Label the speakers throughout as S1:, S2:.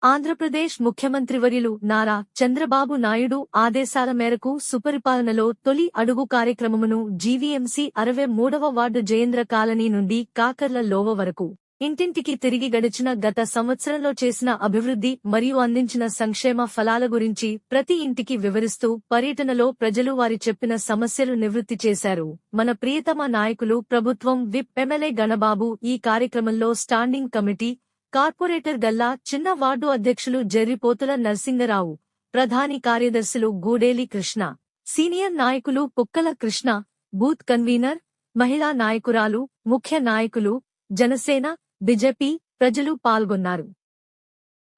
S1: ఆంధ్రప్రదేశ్ ముఖ్యమంత్రివర్యులు నారా చంద్రబాబు నాయుడు ఆదేశాల మేరకు సుపరిపాలనలో తొలి అడుగు కార్యక్రమమును జీవీఎంసీ 63వ వార్డు జయేంద్ర కాలనీ నుండి కాకర్ల లోవ వరకు ఇంటింటికి తిరిగి గడిచిన గత సంవత్సరంలో చేసిన అభివృద్ధి మరియు అందించిన సంక్షేమ ఫలాల గురించి ప్రతి ఇంటికి వివరిస్తూ పర్యటనలో ప్రజలు వారి చెప్పిన సమస్యలు నివృత్తి చేశారు. మన ప్రియతమ నాయకులు ప్రభుత్వం విప్ ఎమ్మెల్యే గణబాబు ఈ కార్యక్రమంలో స్టాండింగ్ కమిటీ కార్పొరేటర్ గల్లా చిన్న వార్డు అధ్యక్షులు జెర్రిపోతుల నర్సింగరావు, ప్రధాని కార్యదర్శులు గూడేలి కృష్ణ, సీనియర్ నాయకులు పుక్కల కృష్ణ, బూత్ కన్వీనర్, మహిళా నాయకురాలు, ముఖ్య నాయకులు, జనసేన, బీజేపీ ప్రజలు పాల్గొన్నారు.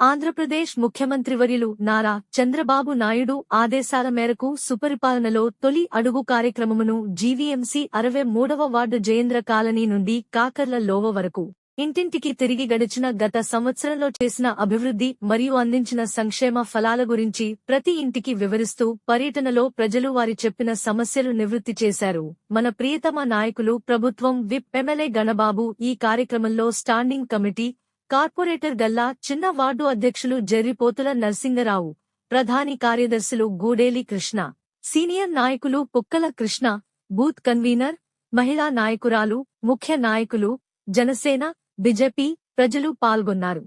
S1: ఆంధ్రప్రదేశ్ ముఖ్యమంత్రివర్యులు నారా చంద్రబాబు నాయుడు ఆదేశాల మేరకు సుపరిపాలనలో తొలి అడుగు కార్యక్రమమును జీవీఎంసీ 63వ వార్డు జయేంద్ర కాలనీ నుండి కాకర్ల లోవ వరకు ఇంటింటికి తిరిగి గడిచిన గత సంవత్సరంలో చేసిన అభివృద్ధి మరియు అందించిన సంక్షేమ ఫలాల గురించి ప్రతి ఇంటికి వివరిస్తూ పర్యటనలో ప్రజలు వారి చెప్పిన సమస్యలు నివృత్తి చేశారు. మన ప్రియతమ నాయకులు ప్రభుత్వం విప్ ఎమ్మెల్యే గణబాబు ఈ కార్యక్రమంలో స్టాండింగ్ కమిటీ కార్పొరేటర్ గల్లా చిన్న వార్డు అధ్యక్షులు జెర్రిపోతుల నర్సింగరావు, ప్రధాని కార్యదర్శులు గూడేలి కృష్ణ, సీనియర్ నాయకులు పుక్కల కృష్ణ, బూత్ కన్వీనర్, మహిళా నాయకురాలు, ముఖ్య నాయకులు, జనసేన, బీజేపీ ప్రజలు పాల్గొన్నారు.